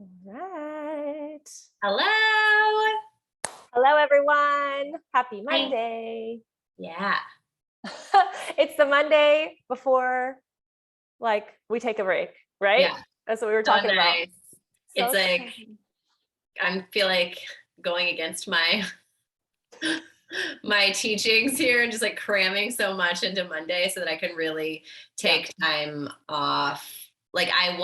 All right. Hello. Hello, everyone. Happy Hi. Monday. Yeah. It's the Monday before, we take a break, right? Yeah. That's what we were So talking about. nice. So It's like exciting. I feel like going against my my teachings here and just like cramming so much into Monday so that I can really Yeah. take time off. Like I'm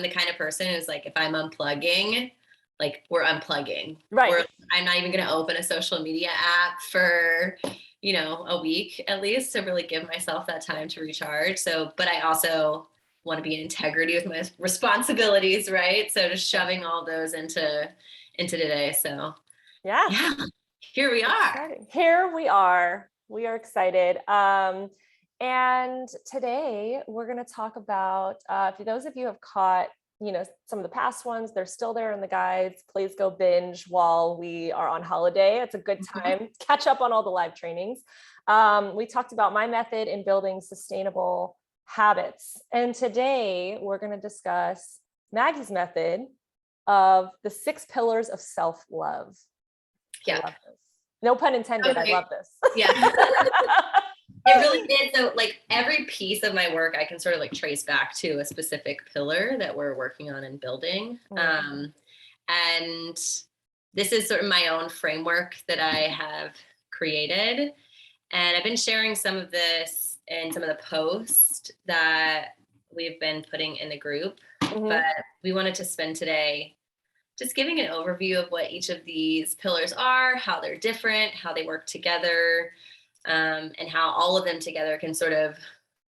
the kind of person who's like if I'm unplugging, like we're unplugging. Right. Or I'm not even gonna open a social media app for a week at least to really give myself that time to recharge. So, but I also want to be in integrity with my responsibilities, right? So just Yeah. shoving all those into today. So Yeah. yeah, here we are. Exciting. Here we are. We are excited. And today we're going to talk about, for those of you who have caught, some of the past ones, they're still there in the guides. Please go binge while we are on holiday. It's a good Mhm. time. Catch up on all the live trainings. We talked about my method in building sustainable habits. And today we're going to discuss Maggie's method of the 6 pillars of self-love. I Yeah. love this. No pun intended. I Okay. love this. Yeah. It really did. So like every piece of my work I can sort of like trace back to a specific pillar that we're working on and building. And this is sort of my own framework that I have created. And I've been sharing some of this in some of the posts that we've been putting in the group. But Mhm. we wanted to spend today just giving an overview of what each of these pillars are, how they're different, how they work together, and how all of them together can sort of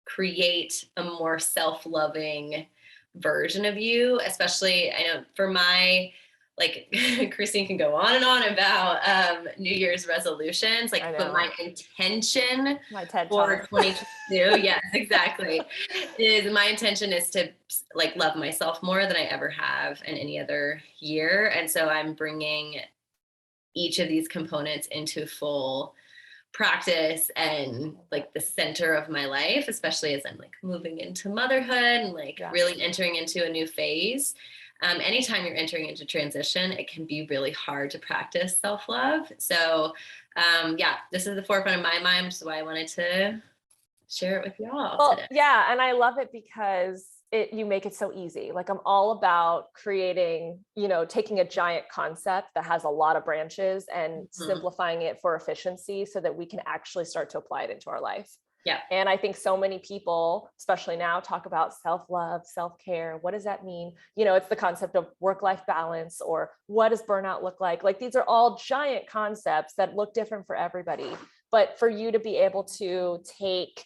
create a more self-loving version of you. Especially, I know for my like Christine can go on about New Year's resolutions, I but know. my intention My TED for talk. 2022, yes, exactly, is my intention is to like love myself more than I ever have in any other year. And so I'm bringing each of these components into full practice and like the center of my life, especially as I'm like moving into motherhood and like Yeah. really entering into a new phase. Anytime you're entering into transition, it can be really hard to practice self-love. So yeah, this is the forefront of my mind, which is why I wanted to share it with y'all Well, today. yeah, and I love it because you make it so easy. Like I'm all about creating, taking a giant concept that has a lot of branches and Mhm. simplifying it for efficiency so that we can actually start to apply it into our life. Yeah. And I think so many people, especially now, talk about self-love, self-care. What does that mean? It's the concept of work-life balance, or what does burnout look like? Like these are all giant concepts that look different for everybody. But for you to be able to take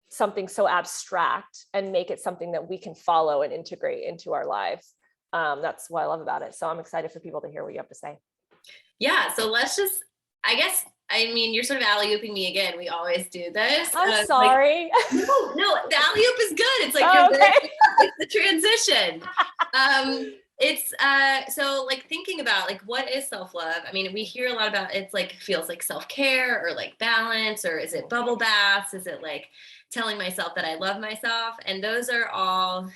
something so abstract and make it something that we can follow and integrate into our lives, that's what I love about it. So I'm excited for people to hear what you have to say. Yeah. So let's just, I guess, I mean, you're sort of alley-ooping me again. We always do this. I'm Like, sorry. no, the alley-oop is good. It's like you're Oh, okay. building up. It's the transition. It's so like thinking about like what is self-love? I mean, we hear a lot about it's like feels like self-care or like balance, or is it bubble baths? Is it like telling myself that I love myself? And those are all,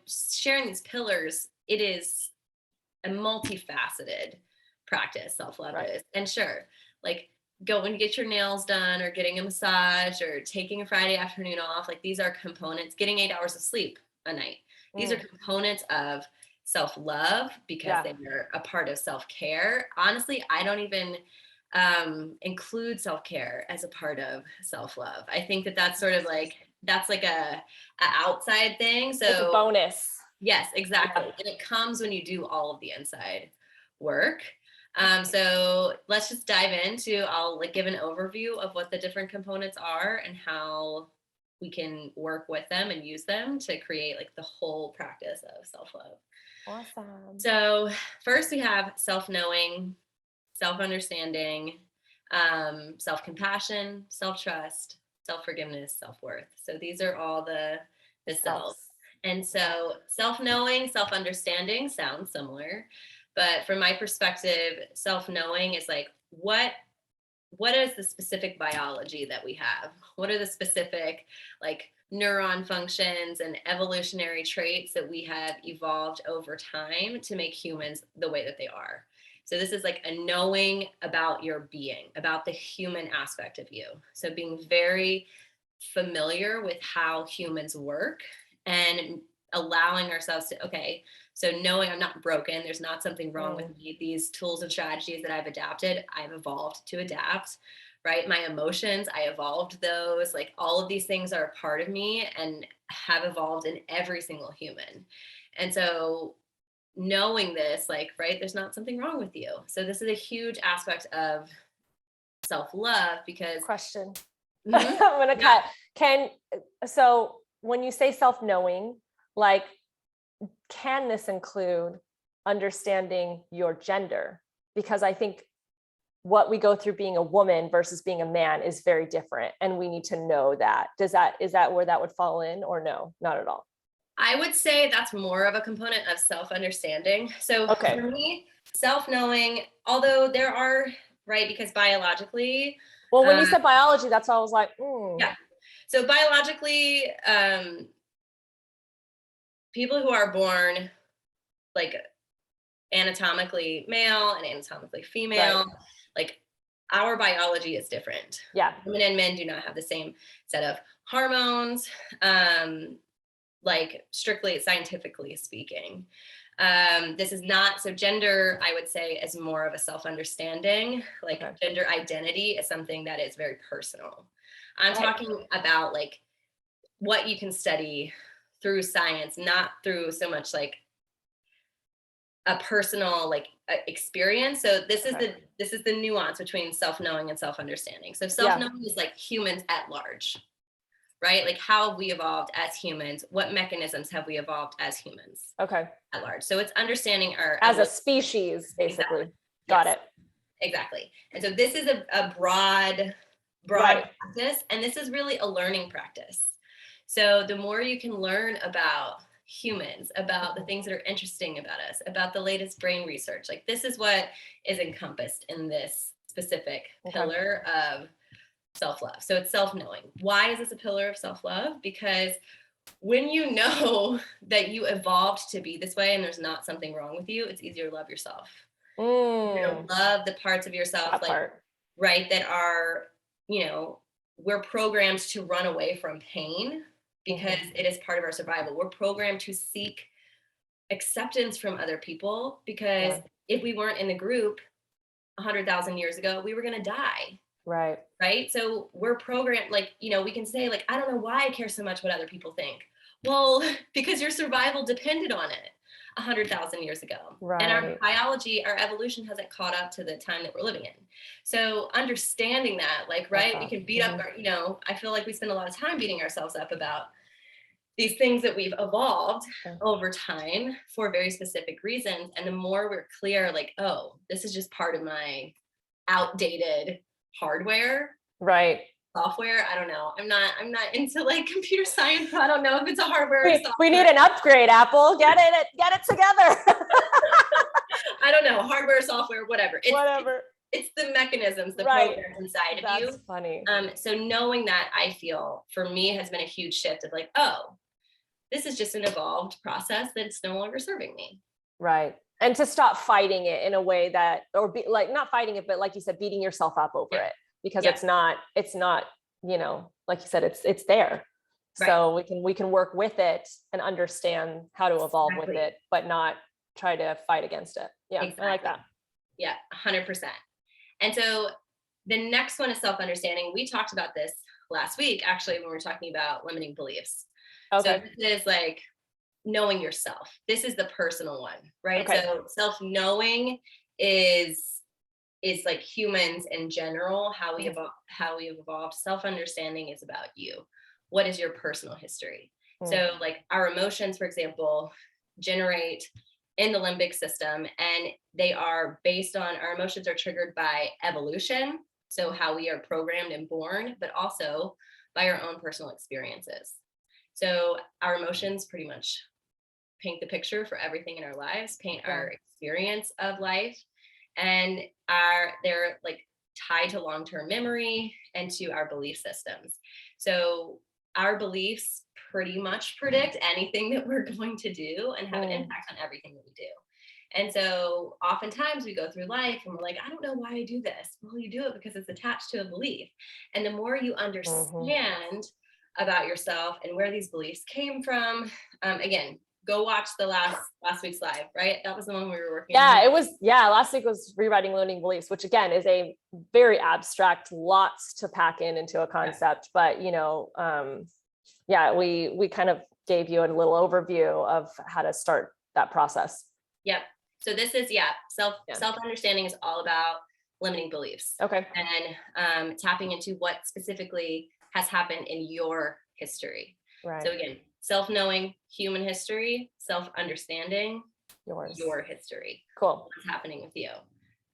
sharing these pillars, it is a multifaceted practice, self-love Right. is. And sure, like going to get your nails done or getting a massage or taking a Friday afternoon off, like these are components, getting 8 hours of sleep a night. These are Mm, components of self-love because yeah. they are a part of self-care. Honestly, I don't even include self-care as a part of self-love. I think that that's sort of like that's like a outside thing. It's a So bonus. yes, Yeah. exactly. And it comes when you do all of the inside work. So let's just dive into, I'll like give an overview of what the different components are and how we can work with them and use them to create like the whole practice of self-love. Awesome. So first we have self-knowing, self-understanding, self-compassion, self-trust, self-forgiveness, self-worth. So these are all the self. Selves. And Yeah. so self-knowing, self-understanding sounds similar, but from my perspective, self-knowing is like what is the specific biology that we have? What are the specific like neuron functions and evolutionary traits that we have evolved over time to make humans the way that they are. So this is like a knowing about your being, about the human aspect of you. So being very familiar with how humans work and allowing ourselves to, okay, so knowing I'm not broken, there's not something wrong with me. These tools and strategies that I've adapted, I've evolved to adapt, right? My emotions, I evolved those. Like all of these things are a part of me and have evolved in every single human. And so knowing this, like, right, there's not something wrong with you. So this is a huge aspect of self-love because Question. Mhm. I'm gonna Yeah. cut. So when you say self-knowing, like, can this include understanding your gender? Because I think what we go through being a woman versus being a man is very different, and we need to know that. Is that where that would fall in, or no, not at all? I would say that's more of a component of self-understanding. So Okay. for me, self-knowing, although there are, right, because biologically, Well, when you uh, said biology, that's all I was like, yeah. So biologically, people who are born like anatomically male and anatomically female, right. like our biology is different. Yeah. Women and men do not have the same set of hormones, like strictly scientifically speaking. This is not, so gender, I would say, is more of a self-understanding. Like Okay. gender identity is something that is very personal. I'm Right. talking about like what you can study through science, not through so much like a personal like experience. So this is Okay. the nuance between self-knowing and self-understanding. So Yeah. self-knowing is like humans at large, right? Like how have we evolved as humans? What mechanisms have we evolved as humans Okay. at large? So it's understanding our As a species, exactly. basically. Got Yes, it. exactly. And so this is a broad Right. practice, and this is really a learning practice. So the more you can learn about humans, about the things that are interesting about us, about the latest brain research, like this is what is encompassed in this specific Okay. pillar of self-love. So it's self-knowing. Why is this a pillar of self-love? Because when you know that you evolved to be this way and there's not something wrong with you, it's easier to love yourself. You're gonna love the parts of yourself, That like, part. right, that are, we're programmed to run away from pain because it is part of our survival. We're programmed to seek acceptance from other people because Yeah. if we weren't in the group 100,000 years ago, we were going to die. Right. Right. So we're programmed, like, we can say, like, I don't know why I care so much what other people think. Well, because your survival depended on it 100,000 years ago. And our Right. biology, our evolution hasn't caught up to the time that we're living in. So understanding that, like, right, we can beat up our, I feel like we spend a lot of time beating ourselves up about these things that we've evolved Yeah. over time for very specific reasons. And the more we're clear, like, oh, this is just part of my outdated hardware, Right. software. I don't know. I'm not into like computer science. So I don't know if it's a hardware or We need software. an upgrade, Apple. Get it together. I don't know, hardware, software, whatever. Whatever. It's the mechanisms, the Right. programs inside of That's you. funny. So knowing that, I feel for me has been a huge shift of like, oh, this is just an evolved process that's no longer serving me. Right. And to stop fighting it in a way that, or be like, not fighting it, but like you said, beating yourself up over Yeah. it, because Yeah. it's not, like you said, it's there. Right. So we can work with it and understand how to evolve with Exactly. it, but not try to fight against it. Yeah. Exactly. I like that. Yeah, 100%. And so the next one is self-understanding. We talked about this last week, actually, when we were talking about limiting beliefs. Okay. So this is like knowing yourself. This is the personal one, right? Okay. So self-knowing is like humans in general, how we evolved. Self-understanding is about you. What is your personal history? So like our emotions, for example, generate in the limbic system, and they are based on, our emotions are triggered by evolution, so how we are programmed and born, but also by our own personal experiences. So our emotions pretty much paint the picture for everything in our lives, paint our experience of life, and they're like tied to long-term memory and to our belief systems. So our beliefs pretty much predict anything that we're going to do and have an impact on everything that we do. And so oftentimes we go through life and we're like, I don't know why I do this. Well, you do it because it's attached to a belief. And the more you understand about yourself and where these beliefs came from, again, go watch the last week's live, right? That was the one we were working on. It was, last week was rewriting limiting beliefs, which again is a very abstract, lots to pack into a concept, but we kind of gave you a little overview of how to start that process. Yep. So this is, self-understanding is all about limiting beliefs. Okay. And tapping into what specifically has happened in your history. Right. So again, self-knowing human history, self-understanding your history. Cool. What's happening with you.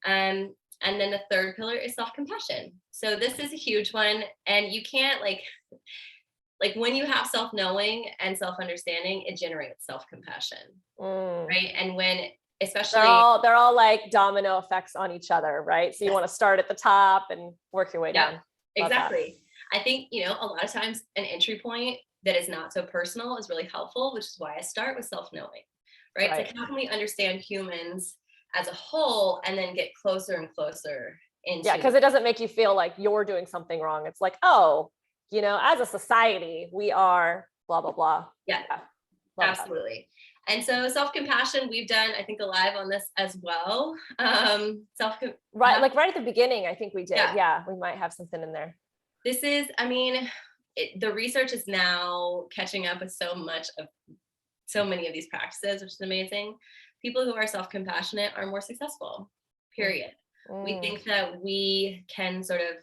And then the third pillar is self-compassion. So this is a huge one. And you can't like when you have self-knowing and self-understanding, it generates self-compassion. Right. And when especially they're all like domino effects on each other, right? So you want to start at the top and work your way down. Exactly. I think, a lot of times an entry point that is not so personal is really helpful, which is why I start with self-knowing, right? It's like, how can we understand humans as a whole and then get closer and closer into. Yeah, because it doesn't make you feel like you're doing something wrong. It's like, oh, as a society, we are blah, blah, blah. Yeah. Absolutely. And so self-compassion, we've done, I think, a live on this as well. Right at the beginning, I think we did. Yeah, we might have something in there. This is, the research is now catching up with so many of these practices, which is amazing. People who are self-compassionate are more successful, period. We think that we can sort of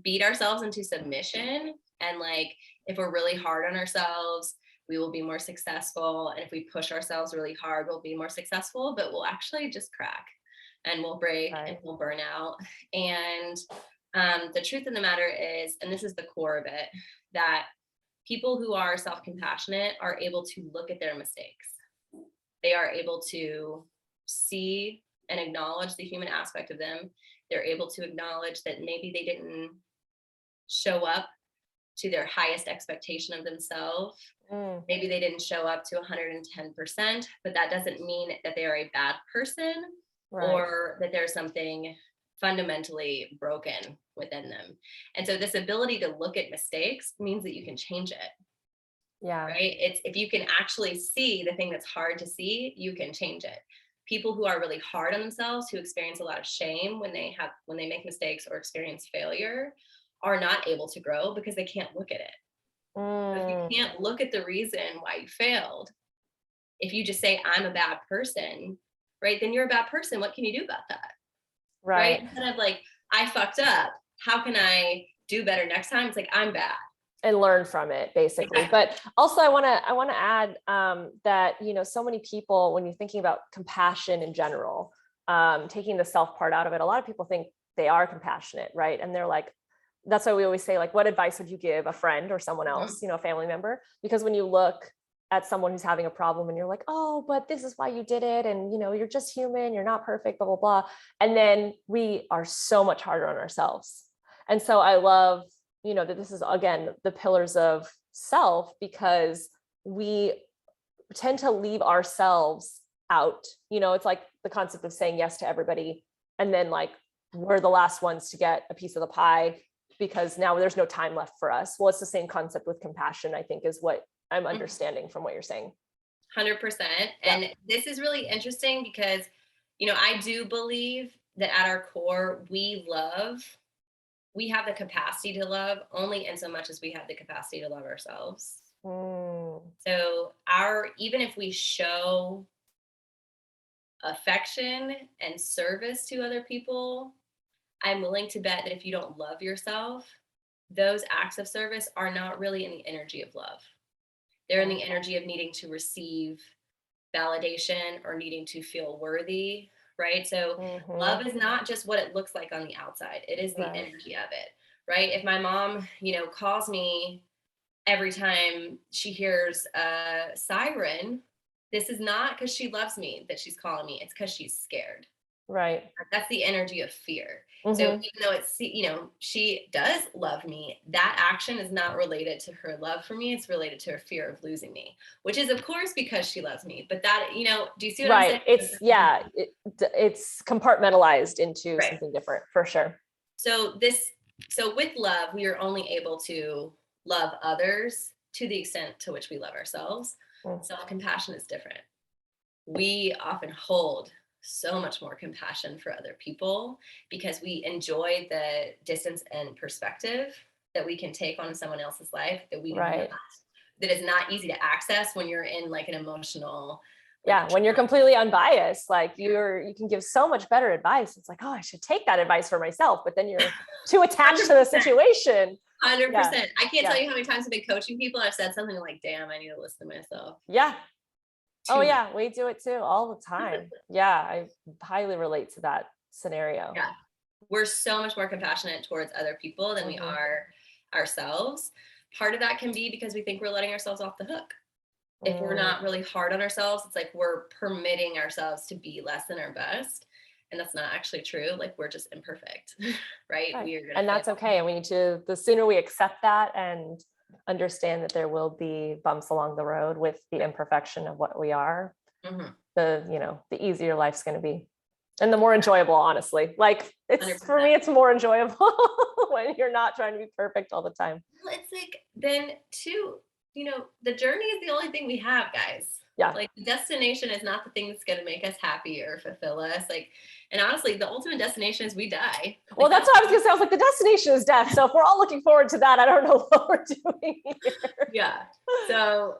beat ourselves into submission. And if we're really hard on ourselves, we will be more successful. And if we push ourselves really hard, we'll be more successful, but we'll actually just crack and we'll break and we'll burn out. And the truth of the matter is, and this is the core of it, that people who are self-compassionate are able to look at their mistakes. They are able to see and acknowledge the human aspect of them. They're able to acknowledge that maybe they didn't show up to their highest expectation of themselves. Maybe they didn't show up to 110%, but that doesn't mean that they are a bad person or that there's something fundamentally broken within them. And so this ability to look at mistakes means that you can change it. Yeah. Right. It's if you can actually see the thing that's hard to see, you can change it. People who are really hard on themselves, who experience a lot of shame when they make mistakes or experience failure, are not able to grow because they can't look at it. If you can't look at the reason why you failed, if you just say, I'm a bad person, right, then you're a bad person. What can you do about that? Right? Instead of I fucked up. How can I do better next time? It's I'm bad. And learn from it, basically. Exactly. But also I want to add that, so many people, when you're thinking about compassion in general, taking the self part out of it, a lot of people think they are compassionate, right? And they're that's why we always say, what advice would you give a friend or someone else, a family member? Because when you look at someone who's having a problem and you're like, oh, but this is why you did it. And, you're just human, you're not perfect, blah, blah, blah. And then we are so much harder on ourselves. And so I love, that this is, again, the pillars of self, because we tend to leave ourselves out. It's like the concept of saying yes to everybody. And then we're the last ones to get a piece of the pie because now there's no time left for us. Well, it's the same concept with compassion, I think, is what I'm understanding from what you're saying. 100%. And this is really interesting because, I do believe that at our core, we have the capacity to love only in so much as we have the capacity to love ourselves. So even if we show affection and service to other people, I'm willing to bet that if you don't love yourself, those acts of service are not really in the energy of love. They're in the energy of needing to receive validation or needing to feel worthy, right? So love is not just what it looks like on the outside. It is the energy of it, right? If my mom, calls me every time she hears a siren, this is not because she loves me that she's calling me. It's because she's scared. Right. That's the energy of fear. So Mhm. even though it's, she does love me, that action is not related to her love for me. It's related to her fear of losing me, which is of course because she loves me. But that, do you see what I'm saying? It's compartmentalized into Right. something different for sure. So with love, we are only able to love others to the extent to which we love ourselves. Self-compassion is different. We often hold so much more compassion for other people because we enjoy the distance and perspective that we can take on someone else's life that we do not, that is not easy to access when you're in like an emotional, when you're completely unbiased, like you can give so much better advice. It's like, oh, I should take that advice for myself, but then you're too attached to the situation. 100%. I can't tell you how many times I've been coaching people. I've said something like, damn, I need to listen to myself. Yeah. Oh yeah, we do it too all the time. Yeah, I highly relate to that scenario. Yeah, we're so much more compassionate towards other people than we are ourselves. Part of that can be because we think we're letting ourselves off the hook. If we're not really hard on ourselves, it's like we're permitting ourselves to be less than our best. And that's not actually true. Like we're just imperfect, right? And that's okay. And we need to, the sooner we accept that and understand that there will be bumps along the road with the imperfection of what we are, the easier life's going to be. And the more enjoyable, honestly, like it's 100%. For me, it's more enjoyable when you're not trying to be perfect all the time. Well, it's like, then too, the journey is the only thing we have, guys. Yeah. Like the destination is not the thing that's going to make us happy or fulfill us. Like, and honestly, the ultimate destination is we die. Well, that's what I was going to say. I was like, the destination is death. So if we're all looking forward to that, I don't know what we're doing here. Yeah. So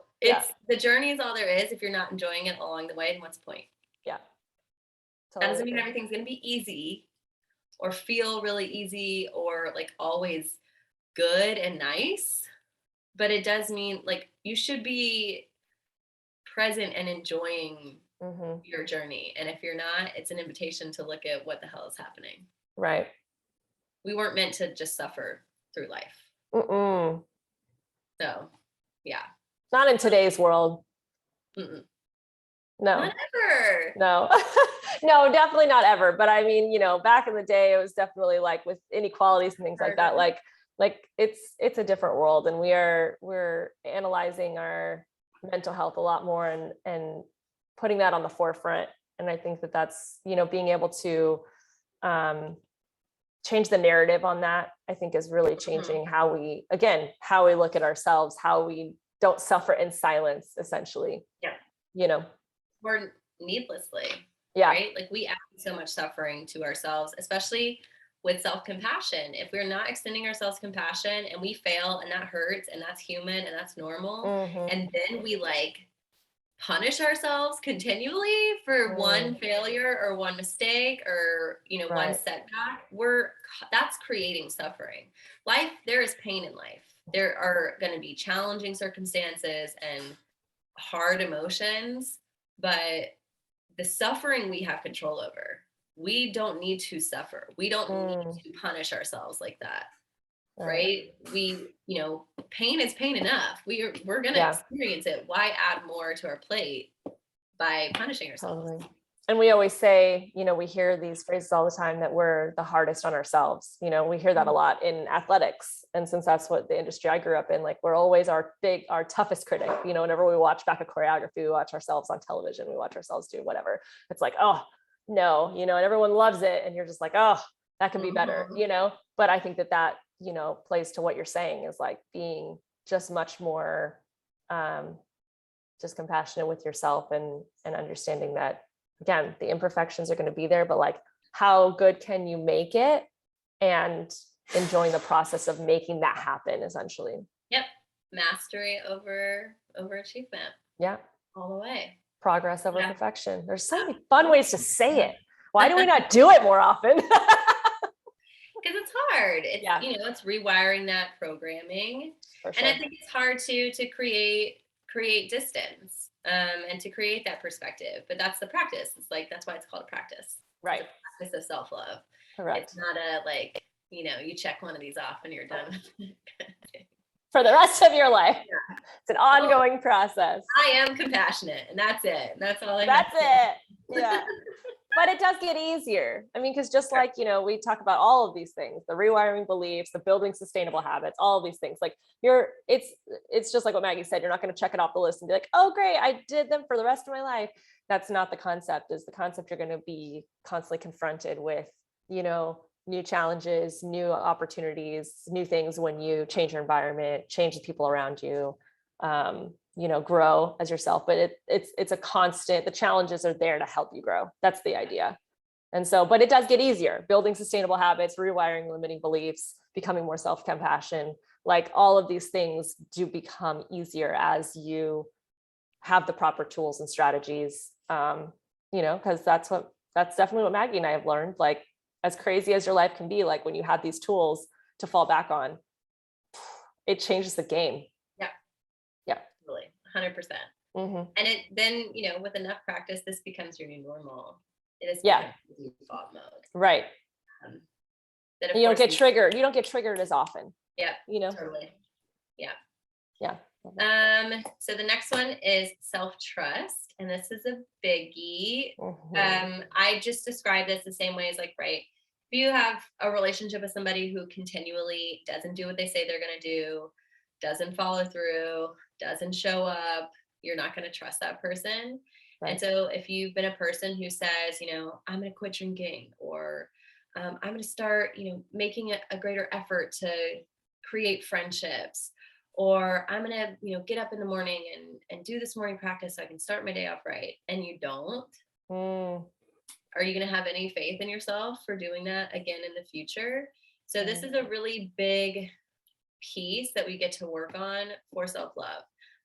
the journey is all there is. If you're not enjoying it along the way, then what's the point? Yeah. That doesn't mean everything's going to be easy or feel really easy or like always good and nice. But it does mean like you should be present and enjoying your journey. And if you're not, it's an invitation to look at what the hell is happening. Right. We weren't meant to just suffer through life. So, yeah. Not in today's world. No. Not ever. No. No, definitely not ever. But I mean, back in the day, it was definitely like with inequalities and things like that. Like it's a different world, and we're analyzing our mental health a lot more and putting that on the forefront. And I think that's, being able to change the narrative on that, I think is really changing how we look at ourselves, how we don't suffer in silence, essentially. Yeah. Or needlessly. Yeah. Right? Like we add so much suffering to ourselves, especially with self-compassion. If we're not extending ourselves compassion and we fail and that hurts and that's human and that's normal, and then we like punish ourselves continually for one failure or one mistake or one setback, that's creating suffering. Life, there is pain in life. There are going to be challenging circumstances and hard emotions, but the suffering we have control over. We don't need to suffer. We don't need to punish ourselves like that. Right? We, pain is pain enough. We're going to experience it. Why add more to our plate by punishing ourselves? Totally. And we always say, we hear these phrases all the time that we're the hardest on ourselves. We hear that a lot in athletics. And since that's what the industry I grew up in, like we're always our toughest critic. Whenever we watch back a choreography, we watch ourselves on television, we watch ourselves do whatever. It's like, oh no, and everyone loves it. And you're just like, oh, that could be better, But I think that plays to what you're saying is like being just much more just compassionate with yourself and understanding that, again, the imperfections are going to be there, but like how good can you make it and enjoying the process of making that happen, essentially. Yep. Mastery over achievement. Yeah. All the way. Progress over perfection. There's so many fun ways to say it. Why do we not do it more often? Because it's hard. It's it's rewiring that programming. Sure. And I think it's hard to create distance and to create that perspective. But that's the practice. It's like that's why it's called a practice. Right. It's a practice of self-love. Correct. It's not a like, you check one of these off and you're done. For the rest of your life. Yeah. It's an ongoing process. I am compassionate and that's it. That's all I That's it. Yeah. But it does get easier. I mean, because just like, we talk about all of these things, the rewiring beliefs, the building sustainable habits, all of these things, like it's just like what Maggie said, you're not going to check it off the list and be like, oh, great, I did them for the rest of my life. That's not the concept. Is the concept you're going to be constantly confronted with, new challenges, new opportunities, new things when you change your environment, change the people around you, grow as yourself. But it's a constant, the challenges are there to help you grow. That's the idea. And so, but it does get easier, building sustainable habits, rewiring limiting beliefs, becoming more self-compassion, like all of these things do become easier as you have the proper tools and strategies, because that's definitely what Maggie and I have learned. Like, as crazy as your life can be, like when you have these tools to fall back on, it changes the game. Yeah. Really, 100%. Mm-hmm. And then, with enough practice, this becomes your new normal. It is default mode. Right. You don't get triggered. You don't get triggered as often. Yeah. Totally. Yeah. Yeah. So the next one is self-trust. And this is a biggie. Mm-hmm. I just describe this the same way as like, right, if you have a relationship with somebody who continually doesn't do what they say they're going to do, doesn't follow through, doesn't show up, you're not going to trust that person. Right. And so if you've been a person who says, I'm going to quit drinking, or I'm going to start, making a greater effort to create friendships, or I'm going to, get up in the morning and do this morning practice so I can start my day off right, and you don't, are you going to have any faith in yourself for doing that again in the future? So this is a really big piece that we get to work on for self-love.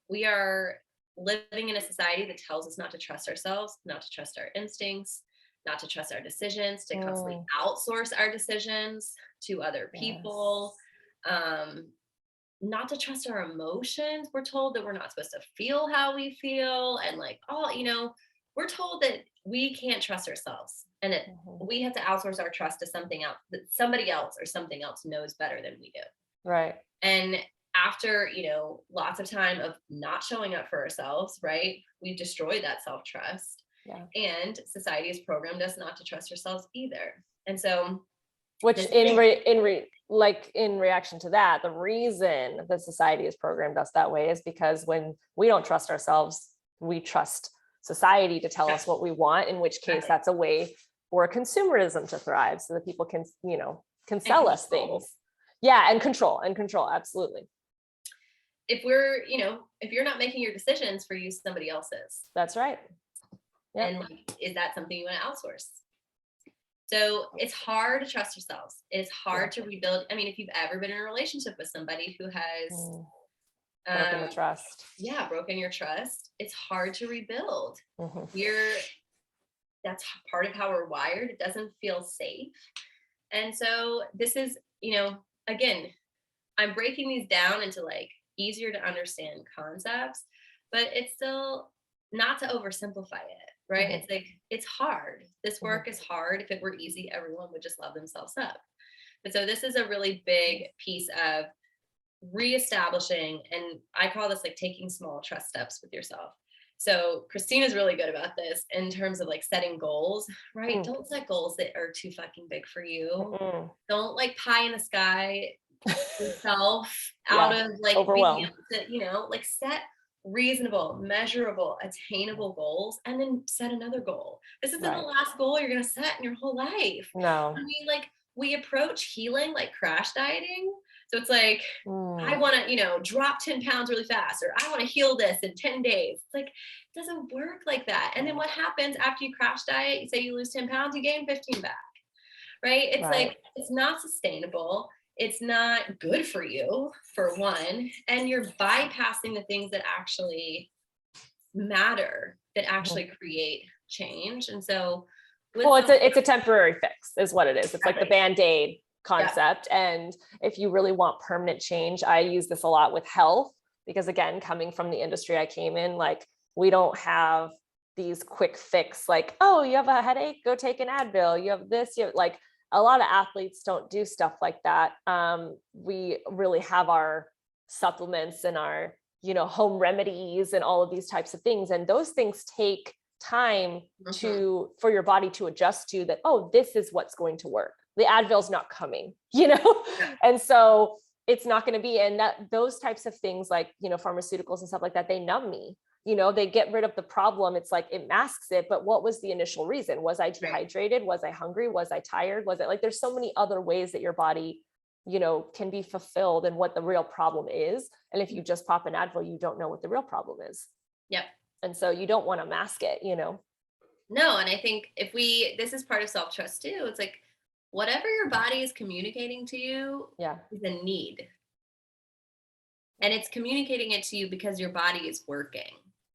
We are living in a society that tells us not to trust ourselves, not to trust our instincts, not to trust our decisions, to constantly outsource our decisions to other people, not to trust our emotions. We're told that we're not supposed to feel how we feel, and we're told that we can't trust ourselves, and that we have to outsource our trust to something else, that somebody else or something else knows better than we do. Right. And after, lots of time of not showing up for ourselves, right, we've destroyed that self-trust. Yeah. And society has programmed us not to trust ourselves either. And so, which in reaction to that, the reason that society has programmed us that way is because when we don't trust ourselves, we trust society to tell us what we want, in which case that's a way for consumerism to thrive, so that people can sell us things. Yeah. And control. Absolutely. If we're, if you're not making your decisions for you, somebody else is. That's right. Yep. And is that something you want to outsource? So it's hard to trust yourselves. It's hard to rebuild. I mean, if you've ever been in a relationship with somebody who has broken the trust. Yeah, broken your trust. It's hard to rebuild. That's part of how we're wired. It doesn't feel safe. And so this is, again, I'm breaking these down into like easier to understand concepts, but it's still not to oversimplify it, right? It's like, it's hard. This work is hard. If it were easy, everyone would just love themselves up. But so this is a really big piece of reestablishing, and I call this like taking small trust steps with yourself. So Christina's really good about this in terms of like setting goals, right? Don't set goals that are too fucking big for you. Don't like pie in the sky yourself out of like being able to, like set reasonable, measurable, attainable goals, and then set another goal. This isn't the last goal you're going to set in your whole life. No. I mean, like we approach healing like crash dieting. So it's like, I want to, drop 10 pounds really fast, or I want to heal this in 10 days. It's like, it doesn't work like that. And then what happens after you crash diet? You say you lose 10 pounds, you gain 15 back, right? It's like, it's not sustainable. It's not good for you, for one. And you're bypassing the things that actually matter, that actually create change. And so, it's a temporary fix is what it is. It's like the Band-Aid concept. And if you really want permanent change, I use this a lot with health, because again, coming from the industry I came in, like we don't have these quick fix, like, oh, you have a headache, go take an Advil. You have this, like a lot of athletes don't do stuff like that. We really have our supplements and our, home remedies and all of these types of things. And those things take time for your body to adjust to that. Oh, this is what's going to work. The Advil's not coming, And so it's not going to be, and that those types of things like, pharmaceuticals and stuff like that, they numb me, they get rid of the problem. It's like, it masks it, but what was the initial reason? Was I dehydrated? Was I hungry? Was I tired? Was it like, there's so many other ways that your body, can be fulfilled and what the real problem is. And if you just pop an Advil, you don't know what the real problem is. Yep. And so you don't want to mask it, No. And I think this is part of self-trust too. It's like, whatever your body is communicating to you is a need. And it's communicating it to you because your body is working.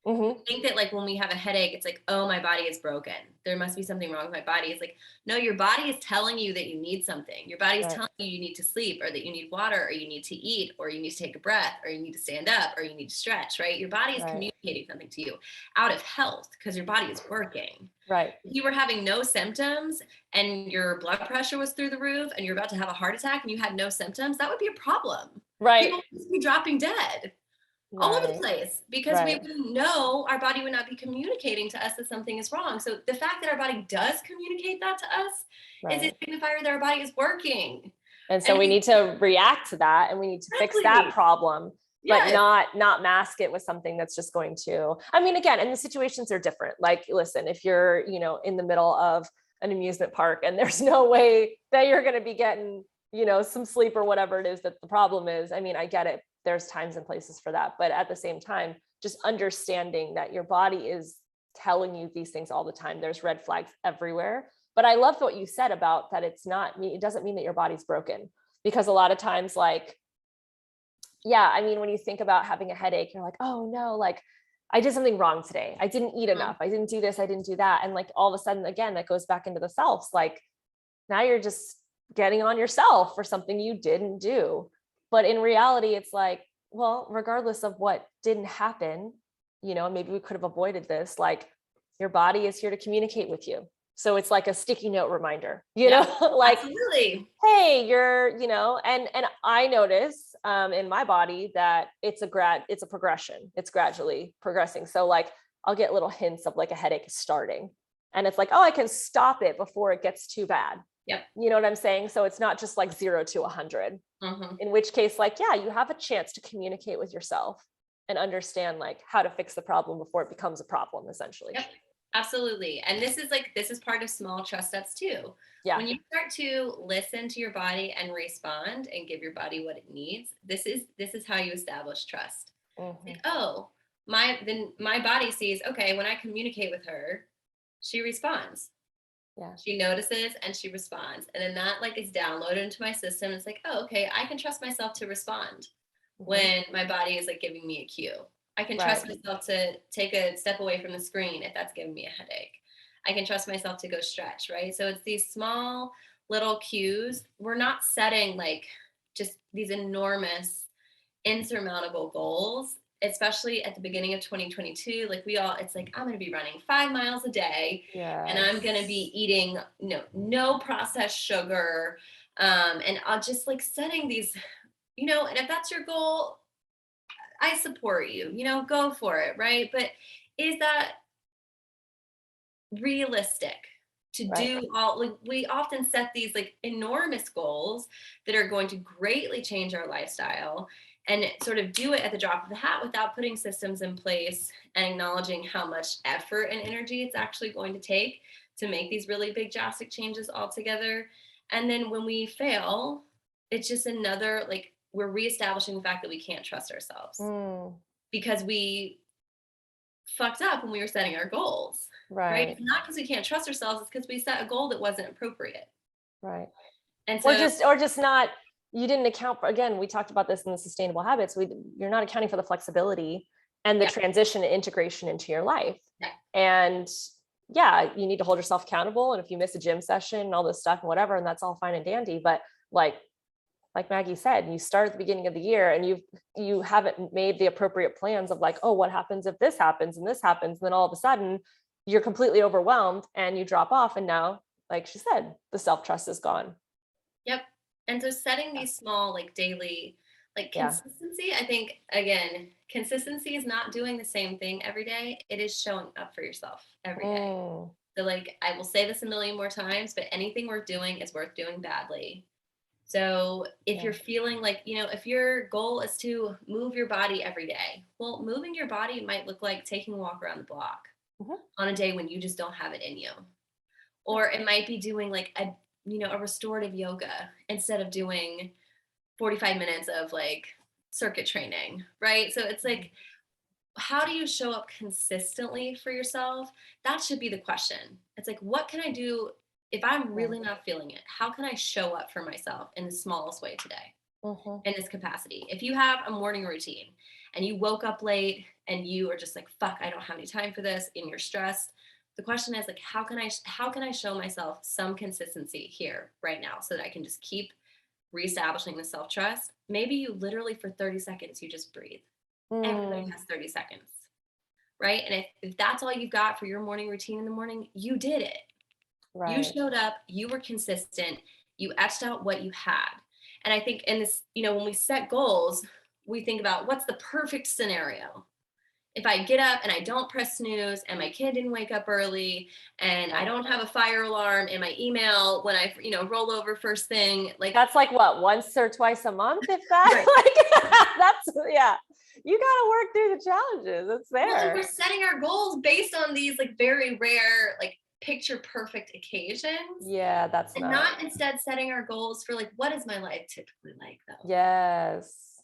I think that like when we have a headache, it's like, oh, my body is broken. There must be something wrong with my body. It's like, no, your body is telling you that you need something. Your body is telling you need to sleep, or that you need water, or you need to eat, or you need to take a breath, or you need to stand up, or you need to stretch, right? Your body is communicating something to you out of health because your body is working. Right. If you were having no symptoms and your blood pressure was through the roof and you're about to have a heart attack and you had no symptoms, that would be a problem. Right. People would be dropping dead. All over the place, because we wouldn't know, our body would not be communicating to us that something is wrong. So the fact that our body does communicate that to us is a signifier that our body is working. And so we need to react to that, and we need to fix that problem, but not mask it with something that's just going to, I mean, again, and the situations are different. Like, listen, if you're, in the middle of an amusement park and there's no way that you're going to be getting, some sleep or whatever it is that the problem is. I mean, I get it. There's times and places for that. But at the same time, just understanding that your body is telling you these things all the time. There's red flags everywhere. But I love what you said about that. It doesn't mean that your body's broken, because a lot of times, like, I mean, when you think about having a headache, you're like, oh no, like I did something wrong today. I didn't eat enough. I didn't do this. I didn't do that. And like, all of a sudden, again, that goes back into the selves. Like, now you're just getting on yourself for something you didn't do. But in reality, it's like, well, regardless of what didn't happen, maybe we could have avoided this. Like, your body is here to communicate with you. So it's like a sticky note reminder, like, absolutely. Hey, you're, and I notice in my body that it's a progression. It's gradually progressing. So like, I'll get little hints of like a headache is starting, and it's like, oh, I can stop it before it gets too bad. Yep. You know what I'm saying? So it's not just like 0 to 100, in which case, like, you have a chance to communicate with yourself and understand like how to fix the problem before it becomes a problem, essentially. Yep. Absolutely. And this is part of small trust steps too. Yeah. When you start to listen to your body and respond and give your body what it needs, this is how you establish trust. Like, oh, my body sees, okay, when I communicate with her, she responds. Yeah. She notices and she responds. And then that like is downloaded into my system. It's like, oh, okay, I can trust myself to respond when my body is like giving me a cue. I can trust myself to take a step away from the screen if that's giving me a headache. I can trust myself to go stretch, right? So it's these small little cues. We're not setting like just these enormous, insurmountable goals, especially at the beginning of 2022. Like it's like, I'm going to be running 5 miles a day, and I'm going to be eating no processed sugar. And I'll just like setting these, and if that's your goal, I support you, go for it. Right. But is that realistic to do all, like, we often set these like enormous goals that are going to greatly change our lifestyle and sort of do it at the drop of the hat without putting systems in place and acknowledging how much effort and energy it's actually going to take to make these really big drastic changes altogether. And then when we fail, it's just another, like, we're reestablishing the fact that we can't trust ourselves because we fucked up when we were setting our goals. Right. It's not because we can't trust ourselves. It's because we set a goal that wasn't appropriate. Right. And so, or just not, you didn't account for, again, we talked about this in the sustainable habits. You're not accounting for the flexibility and the transition and integration into your life. Yeah. And you need to hold yourself accountable. And if you miss a gym session and all this stuff and whatever, and that's all fine and dandy, but like Maggie said, you start at the beginning of the year and you haven't made the appropriate plans of like, oh, what happens if this happens and this happens? And then all of a sudden you're completely overwhelmed and you drop off. And now, like she said, the self-trust is gone. Yep. And so setting these small, like daily Like Yeah. consistency, I think, again, consistency is not doing the same thing every day. It is showing up for yourself every day. So like, I will say this a million more times, but anything worth doing is worth doing badly. So if you're feeling like, if your goal is to move your body every day, well, moving your body might look like taking a walk around the block on a day when you just don't have it in you. Or it might be doing like a restorative yoga instead of doing 45 minutes of like circuit training, right? So it's like, how do you show up consistently for yourself? That should be the question. It's like, what can I do if I'm really not feeling it? How can I show up for myself in the smallest way today in this capacity? If you have a morning routine and you woke up late and you are just like, fuck, I don't have any time for this, and you're stressed, the question is like, how can I show myself some consistency here right now so that I can just keep reestablishing the self-trust? Maybe you literally for 30 seconds, you just breathe. Everybody has 30 seconds, right? And if that's all you've got for your morning routine in the morning, you did it. Right. You showed up, you were consistent, you etched out what you had. And I think in this, when we set goals, we think about what's the perfect scenario. If I get up and I don't press snooze and my kid didn't wake up early and I don't have a fire alarm in my email when I, roll over first thing, like that's like what, once or twice a month, if that, right. That's, yeah, you got to work through the challenges. It's there. Well, and we're setting our goals based on these like very rare, like picture perfect occasions. Yeah, that's and not instead setting our goals for like, what is my life typically like though? Yes.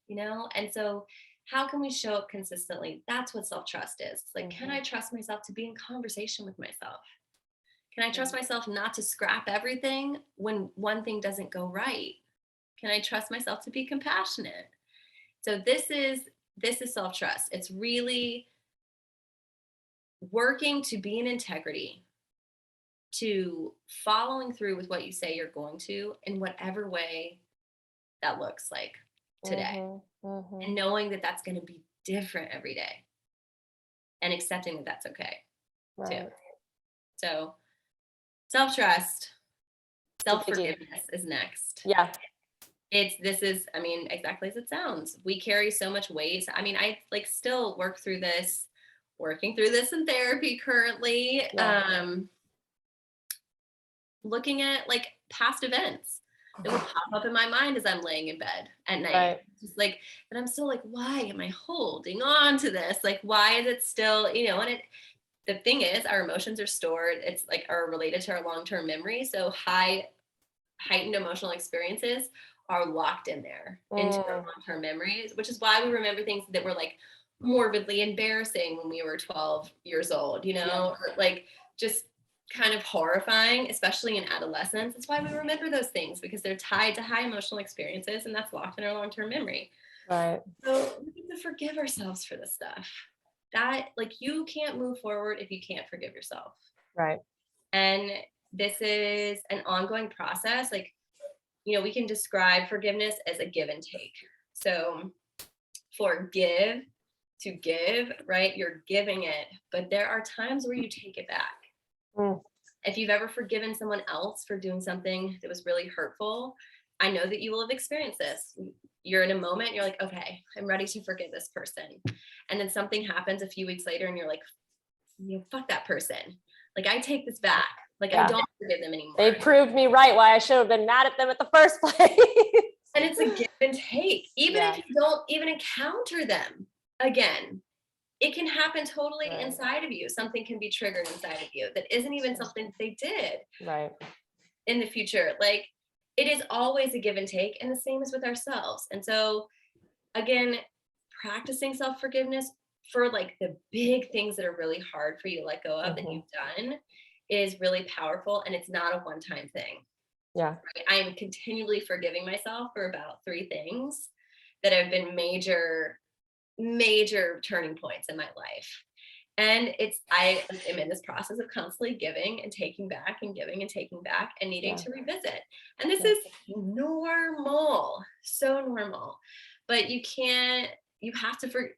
And so how can we show up consistently? That's what self-trust is. Like, can I trust myself to be in conversation with myself? Can I trust myself not to scrap everything when one thing doesn't go right? Can I trust myself to be compassionate? So this is self-trust. It's really working to be in integrity, to following through with what you say you're going to in whatever way that looks like today. And knowing that that's going to be different every day and accepting that that's okay too. So self-trust, self-forgiveness is next. Yeah. This is exactly as it sounds. We carry so much weight. I like still working through this in therapy currently. Looking at like past events that would pop up in my mind as I'm laying in bed at night. Right. Just like, and I'm still like, why am I holding on to this? Like, why is it still, and the thing is, our emotions are stored. It's like are related to our long-term memory. So heightened emotional experiences are locked in there into our long-term memories, which is why we remember things that were like morbidly embarrassing when we were 12 years old, or like just kind of horrifying, especially in adolescence. That's why we remember those things, because they're tied to high emotional experiences, and that's locked in our long-term memory. Right. So we need to forgive ourselves for this stuff. That like you can't move forward if you can't forgive yourself. Right. And this is an ongoing process. Like, we can describe forgiveness as a give and take. So forgive to give, right? You're giving it, but there are times where you take it back. If you've ever forgiven someone else for doing something that was really hurtful, I know that you will have experienced this. You're in a moment, you're like, okay, I'm ready to forgive this person. And then something happens a few weeks later and you're like, fuck that person. Like, I take this back. Like, I don't forgive them anymore. They proved me right why I should have been mad at them at the first place. And it's a give and take. Even if you don't even encounter them again, it can happen totally inside of you. Something can be triggered inside of you that isn't even something they did in the future. Like, it is always a give and take, and the same is with ourselves. And so, again, practicing self-forgiveness for like the big things that are really hard for you to let go of that you've done is really powerful, and it's not a one-time thing. Yeah. Right? I am continually forgiving myself for about 3 things that have been major turning points in my life. And I am in this process of constantly giving and taking back and giving and taking back and needing to revisit. And this is normal, so normal. But you have to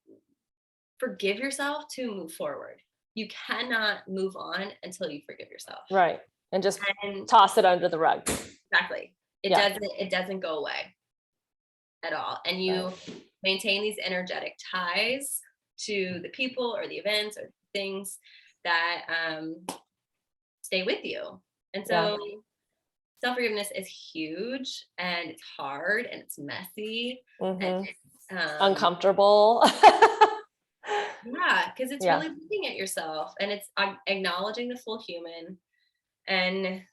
forgive yourself to move forward. You cannot move on until you forgive yourself. Right. And just toss it under the rug. Exactly. It doesn't go away. at all. And you maintain these energetic ties to the people or the events or things that stay with you. And so self-forgiveness is huge, and it's hard, and it's messy, and it's uncomfortable. Yeah, because it's really looking at yourself, and it's acknowledging the full human. And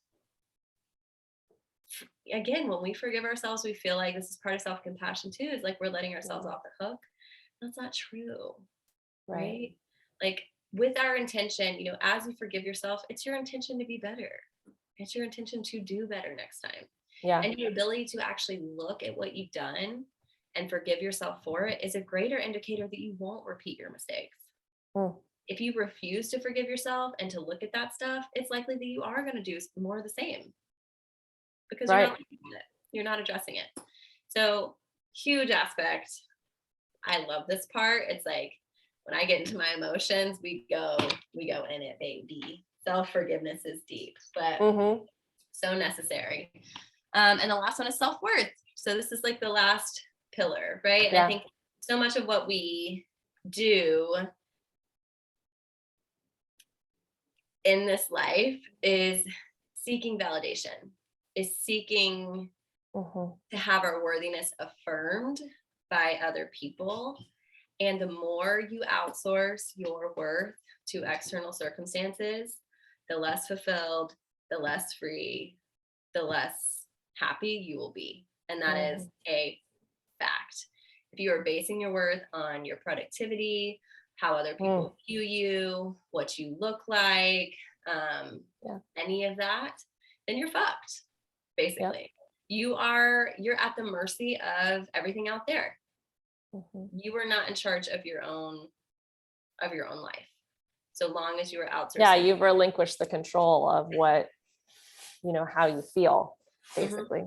again, when we forgive ourselves, we feel like this is part of self-compassion too, is like we're letting ourselves off the hook. That's not true. Right? Like, with our intention, you know, as you forgive yourself, it's your intention to be better. It's your intention to do better next time. Yeah. And your ability to actually look at what you've done and forgive yourself for it is a greater indicator that you won't repeat your mistakes. If you refuse to forgive yourself and to look at that stuff, it's likely that you are going to do more of the same, because you're not addressing it. So, huge aspect. I love this part. It's like, when I get into my emotions, we go in it, baby. Self-forgiveness is deep, but so necessary. And the last one is self-worth. So this is like the last pillar, right? And I think so much of what we do in this life is seeking validation, is seeking to have our worthiness affirmed by other people. And the more you outsource your worth to external circumstances, the less fulfilled, the less free, the less happy you will be. And that is a fact. If you are basing your worth on your productivity, how other people view you, what you look like, any of that, then you're fucked, basically. You're at the mercy of everything out there. You are not in charge of your own life, so long as you are outsourcing. You've relinquished the control of what, you know, how you feel, basically,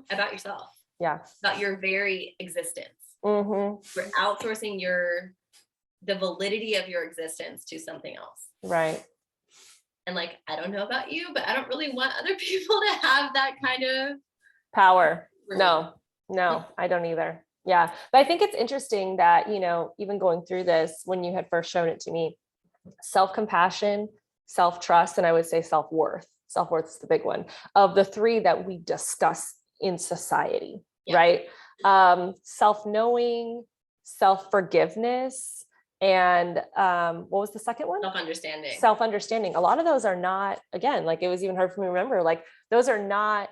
about yourself, about your very existence. You're outsourcing the validity of your existence to something else, right? And like, I don't know about you, but I don't really want other people to have that kind of power. No, I don't either. Yeah. But I think it's interesting that, you know, even going through this, when you had first shown it to me, self-compassion, self-trust, and I would say self-worth. Self-worth is the big one of the three that we discuss in society, right? Self-knowing, self-forgiveness, and what was the second one? Self-understanding. A lot of those are not, again, like, it was even hard for me to remember, like, those are not,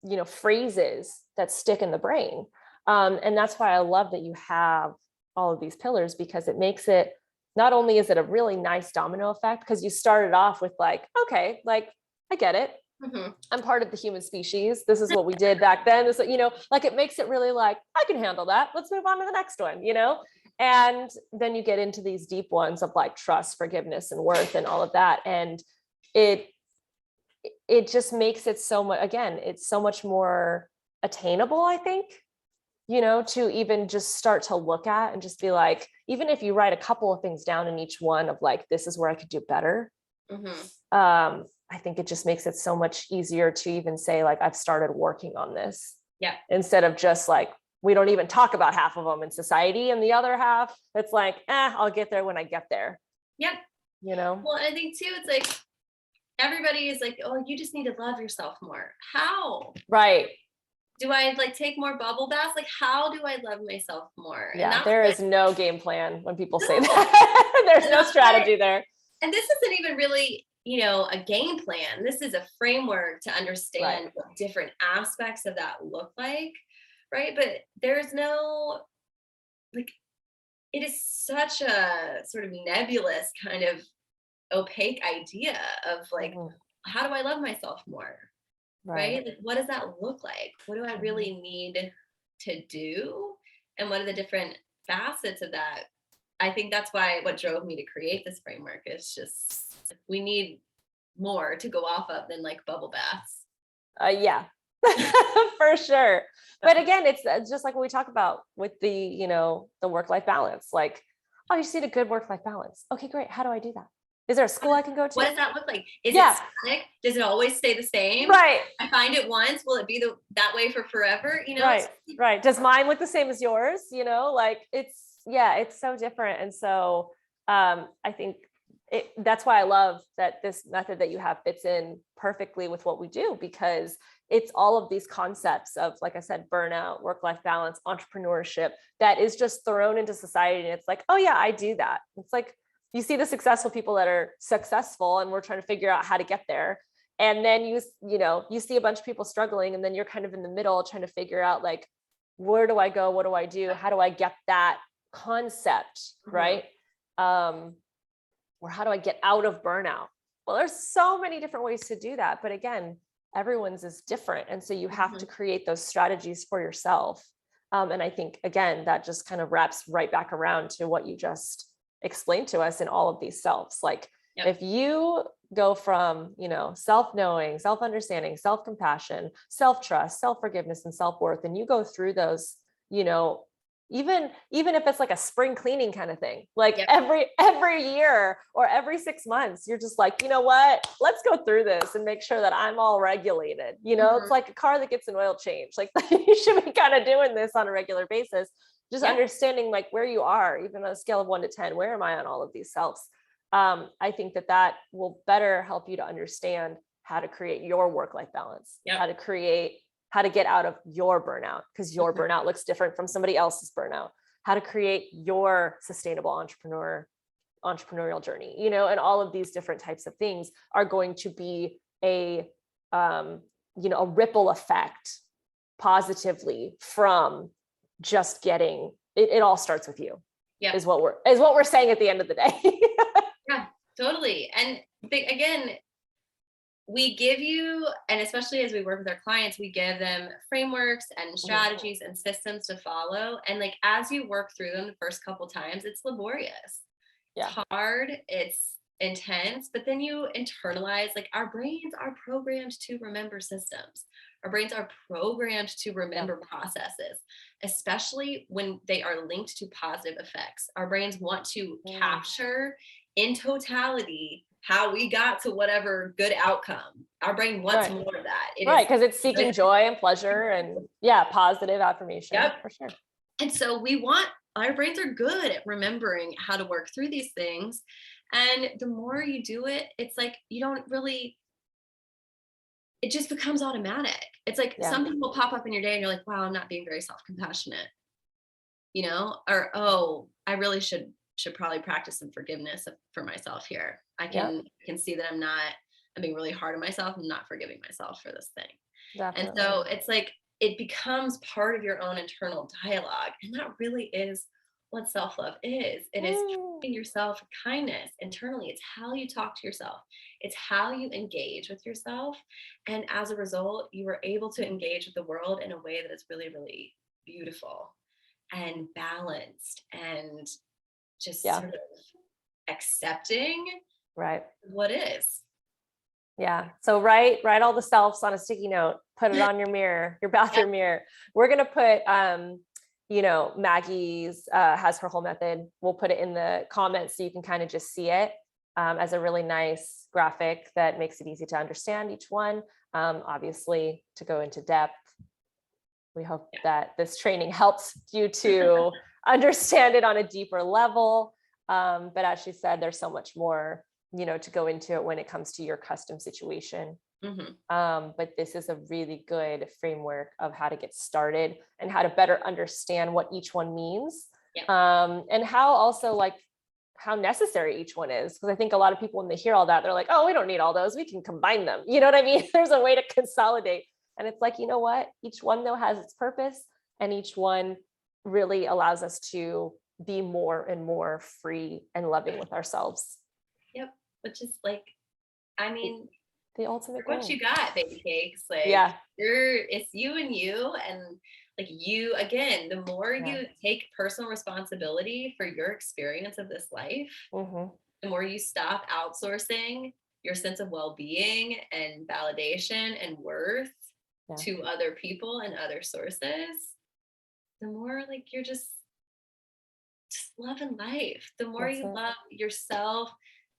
you know, phrases that stick in the brain. And that's why I love that you have all of these pillars, because it makes it, not only is it a really nice domino effect, because you started off with like, okay, like, I get it. I'm part of the human species. This is what we did back then. This, you know, like, it makes it really like, I can handle that. Let's move on to the next one, you know? And then you get into these deep ones of like trust, forgiveness, and worth, and all of that. And it just makes it so much, again, it's so much more attainable, I think, you know, to even just start to look at and just be like, even if you write a couple of things down in each one of like, this is where I could do better. I think it just makes it so much easier to even say like, I've started working on this. Instead of just like, we don't even talk about half of them in society, and the other half, it's like, I'll get there when I get there. You know? Well, I think too, it's like, everybody is like, oh, you just need to love yourself more. How? Right. Do I like take more bubble baths? Like, how do I love myself more? Yeah, there is no game plan when people say that. There's no strategy there. And this isn't even really, you know, a game plan. This is a framework to understand what different aspects of that look like, right? But there's no, like, it is such a sort of nebulous kind of opaque idea of like, how do I love myself more? Right? Like, what does that look like? What do I really need to do? And what are the different facets of that? I think that's why what drove me to create this framework is just, we need more to go off of than like bubble baths. Yeah, for sure. But again, it's just like what we talk about with the, you know, the work-life balance. Like, oh, you just need a good work-life balance. Okay, great. How do I do that? Is there a school I can go to? What does that look like? Is Yeah. it static? Does it always stay the same? Right. I find it once. Will it be that way for forever? You know? Right. Right. Does mine look the same as yours? You know, like it's so different. And so I think that's why I love that this method that you have fits in perfectly with what we do, because it's all of these concepts of, like I said, burnout, work-life balance, entrepreneurship that is just thrown into society. And it's like, oh yeah, I do that. It's like, you see the successful people that are successful and we're trying to figure out how to get there. And then you see a bunch of people struggling, and then you're kind of in the middle trying to figure out, like, where do I go? What do I do? How do I get that concept? Right. Or how do I get out of burnout? Well, there's so many different ways to do that. But again, everyone's is different. And so you have to create those strategies for yourself. And I think, again, that just kind of wraps right back around to what you just explained to us in all of these selves. Like, if you go from, self-knowing, self-understanding, self-compassion, self-trust, self-forgiveness, and self-worth, and you go through those, even if it's like a spring cleaning kind of thing, like every year or every 6 months, you're just like, you know what, let's go through this and make sure that I'm all regulated. It's like a car that gets an oil change. Like, you should be kind of doing this on a regular basis, just understanding like where you are, even on a scale of 1 to 10, where am I on all of these selves? I think that will better help you to understand how to create your work-life balance, how to get out of your burnout, because your burnout looks different from somebody else's burnout, how to create your sustainable entrepreneurial journey, and all of these different types of things are going to be a ripple effect positively from just getting it all starts with you. Is what we're saying at the end of the day. Yeah, totally. And again, we give you, and especially as we work with our clients, we give them frameworks and strategies and systems to follow. And like, as you work through them the first couple times, it's laborious. It's hard, it's intense, but then you internalize, like, our brains are programmed to remember systems. Our brains are programmed to remember processes, especially when they are linked to positive effects. Our brains want to capture in totality how we got to whatever good outcome. Our brain wants more of that. Because it's seeking joy and pleasure and positive affirmation. For sure. And so our brains are good at remembering how to work through these things. And the more you do it, it's like, it just becomes automatic. It's like some people pop up in your day and you're like, wow, I'm not being very self-compassionate, or, oh, I really should probably practice some forgiveness for myself here. I can see that I'm being really hard on myself. I'm not forgiving myself for this thing. Definitely. And so it's like, it becomes part of your own internal dialogue. And that really is what self-love is. It is treating yourself with kindness internally. It's how you talk to yourself. It's how you engage with yourself. And as a result, you are able to engage with the world in a way that is really, really beautiful and balanced and just sort of accepting what is. Yeah. So write all the selves on a sticky note, put it on your mirror, your bathroom mirror. We're going to put, Maggie's has her whole method. We'll put it in the comments so you can kind of just see it as a really nice graphic that makes it easy to understand each one. Obviously, to go into depth. We hope that this training helps you to understand it on a deeper level. But as she said, there's so much more, to go into it when it comes to your custom situation. But this is a really good framework of how to get started and how to better understand what each one means. And how also, like, how necessary each one is. Because I think a lot of people, when they hear all that, they're like, oh, we don't need all those. We can combine them. You know what I mean? There's a way to consolidate. And it's like, you know what? Each one, though, has its purpose. And each one really allows us to be more and more free and loving with ourselves. Yep. Which is like, I mean, the ultimate what goal. You got, baby cakes. Like, it's you and you. And like, you, again, the more you take personal responsibility for your experience of this life, the more you stop outsourcing your sense of well-being and validation and worth to other people and other sources, the more like you're just loving life. The more you love yourself,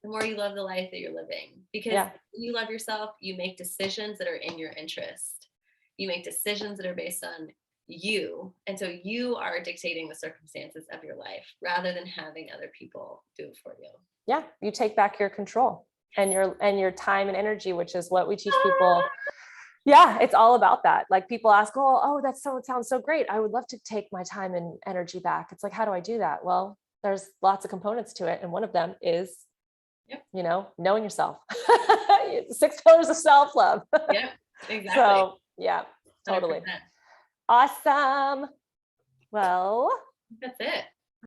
the more you love the life that you're living. Because when you love yourself, you make decisions that are in your interest. You make decisions that are based on you. And so you are dictating the circumstances of your life rather than having other people do it for you. Yeah. You take back your control and your time and energy, which is what we teach people. Yeah, it's all about that. Like people ask, oh, that sounds so great. I would love to take my time and energy back. It's like, how do I do that? Well, there's lots of components to it. And one of them is, knowing yourself. 6 pillars of self-love. Yeah, exactly. So yeah, totally. 100%. Awesome. Well, that's it.